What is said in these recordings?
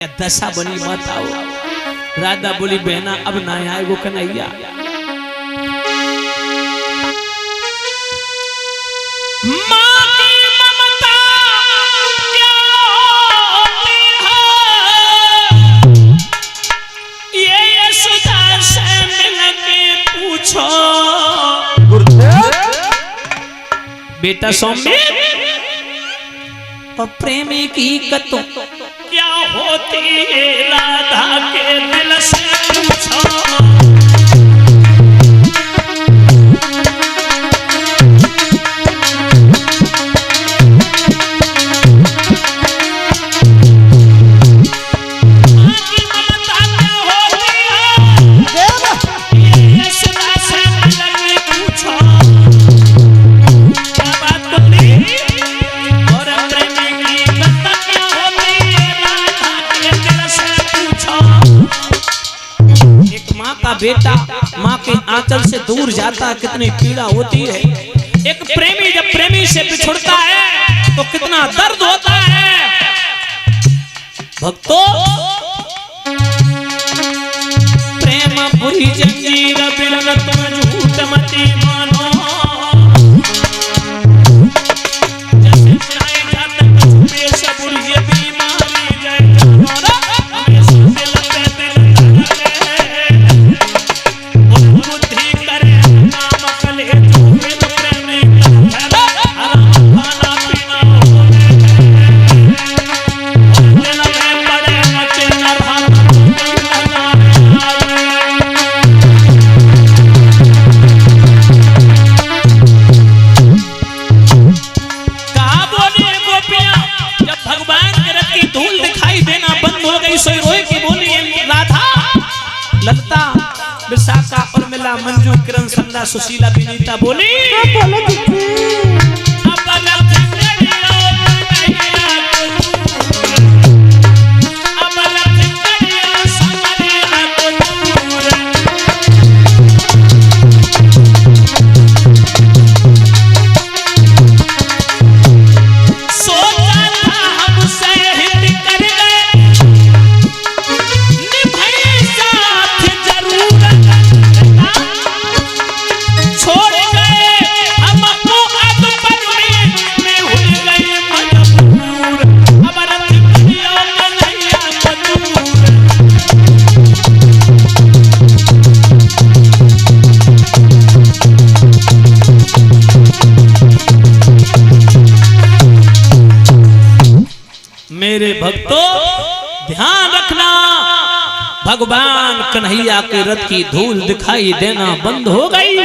दशा बनी मत आओ। राधा बोली बहना अब ना आए वो कन्हैया। माँ की ममता क्या होती है, ये यशोदा से मिलके पूछो। बेटा सौम्य और प्रेमी की कतो क्या होती है, राधा के दिल से पूछो। बेटा माँ के आंचल से दूर जाता कितनी पीड़ा होती है। एक प्रेमी जब प्रेमी से बिछुड़ता है तो कितना दर्द होता है। भक्तों, प्रेम बुरी जंजीर बिलन तुम झूठ मती मानो। जैसे चाहे जाता छुपे से बुरी बीमारी जाए विशाखा और मिला मंजू किरण संदा सुशीला विनीता बोली। मेरे भक्तों ध्यान रखना, भगवान कन्हैया के रथ की धूल दिखाई देना बंद हो गई।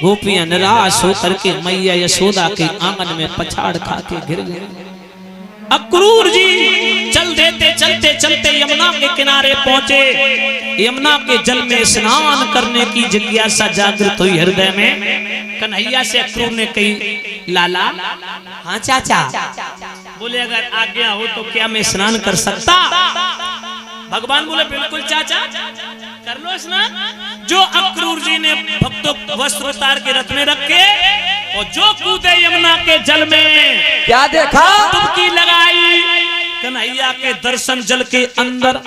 गोपियां निराश होकर के मैया यशोदा के आंगन में पछाड़ खा के गिर गए। अक्रूर जी चलते चलते यमुना के किनारे पहुंचे। यमुना के जल में स्नान करने की जिज्ञासा जागृत हुई हृदय में। कन्हैया से अक्रूर ने कही, लाला। हाँ चाचा। बोले अगर आज्ञा हो तो क्या मैं स्नान कर सकता? भगवान बोले बिल्कुल चाचा कर लो स्नान। जो अक्रूर जी ने भक्तों वस्त्र उतार के रथ में रखे और जो कूदे यमुना के जल में, क्या देखा? डुबकी लगाई। कन्हैया के दर्शन जल के अंदर,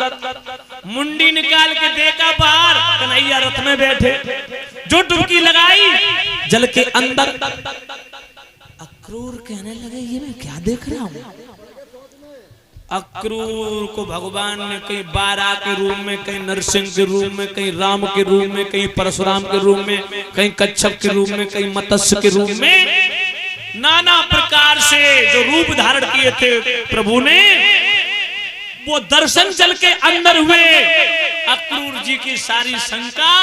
मुंडी निकाल के देखा बाहर, कन्हैया रथ में बैठे। जो डुबकी लगाई जल के अंदर, अक्रूर कहने लगे ये मैं क्या देख रहा हूँ। अक्रूर को भगवान ने कहीं बारा के रूप में, कहीं नरसिंह के रूप में, कहीं राम के रूप में, कहीं परशुराम के रूप में, कहीं कच्छप के रूप में, कहीं मत्स्य के रूप में, नाना प्रकार से जो रूप धारण किए थे प्रभु ने, वो दर्शन जल के अंदर हुए। अक्रूर जी की सारी शंका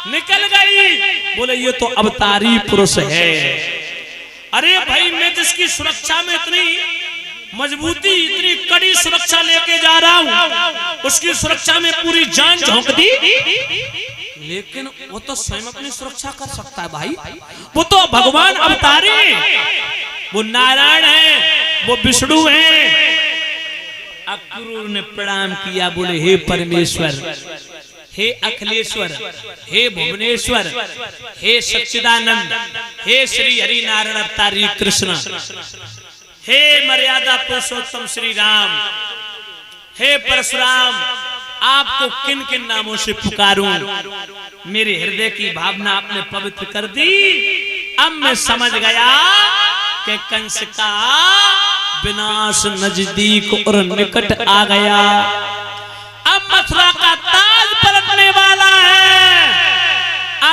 निकल गई। बोले ये तो अवतारी पुरुष है। अरे भाई मैं जिसकी सुरक्षा में इतनी मजबूती, इतनी कड़ी सुरक्षा लेके जा रहा हूँ, उसकी सुरक्षा में पूरी जान झोंक दी, लेकिन वो तो स्वयं अपनी सुरक्षा कर सकता है भाई। वो तो भगवान अवतारी, वो नारायण है, वो विष्णु है। अक्रूर ने प्रणाम किया। बोले हे परमेश्वर, हे अखिलेश्वर, हे भुवनेश्वर, हे सच्चिदानंद, हे श्री हरि नारायण अवतारी कृष्ण, हे मर्यादा पुरुषोत्तम श्री राम, हे परशुराम, आपको किन किन नामों से पुकारूं? मेरे हृदय की भावना आपने पवित्र कर दी। अब मैं समझ गया कि कंस का विनाश नजदीक और निकट आ गया। अब मथुरा का ताज पलटने वाला है।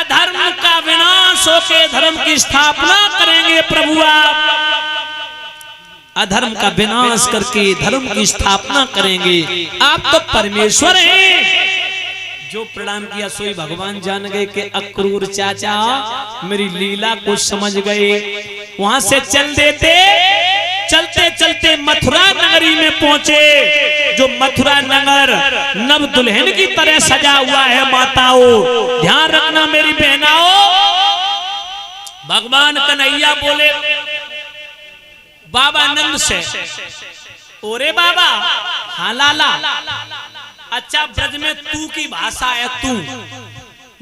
अधर्म का विनाश होके धर्म की स्थापना करेंगे प्रभु आप। अधर्म का विनाश करके धर्म की स्थापना करेंगे। आप तो परमेश्वर हैं। जो प्रणाम किया सोई भगवान जान गए कि अक्रूर चाचा मेरी लीला को समझ गए। वहां से चल देते, चलते चलते मथुरा नगरी में पहुंचे। जो मथुरा नगर नव दुल्हन की तरह सजा हुआ है। माताओं ध्यान रखना, मेरी बहनाओं। भगवान कन्हैया बोले बाबा नंद से, ओरे बाबा, हाँ लाला, अच्छा ब्रज में तू की भाषा है तू।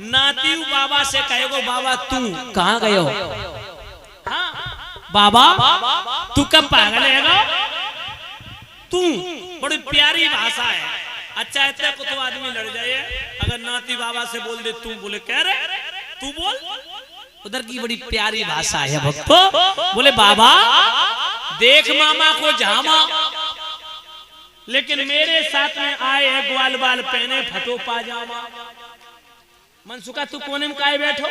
नाती बाबा से कहेगो बाबा तू कहाँ गए हो? हाँ बाबा तू कब पागल है? तू बड़ी प्यारी भाषा है। अच्छा इतने को तो आदमी लड़ जाए अगर नाती बाबा से बोल दे तू, बोले कह रहे तू बोल। उधर की बड़ी प्यारी भाषा है भक्तो। बोले बाबा देख मामा को झामा, लेकिन मेरे साथ में आए है ग्वाल बाल पहने फटो पाजामा। मनसुखा तू कोने में काहे बैठो?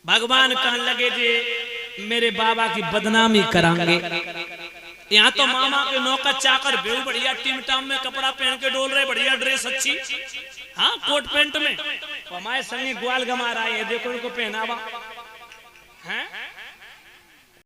भगवान कहने लगे जे मेरे बाबा की बदनामी करांगे। यहाँ तो मामा के नौकर चाकर बेहू बढ़िया टीम टाम में कपड़ा पहन के डोल रहे, बढ़िया ड्रेस अच्छी, हाँ कोट पैंट में। हमारे संगे ग्वाल गमा रहा है, देखो इनको पहनावा है।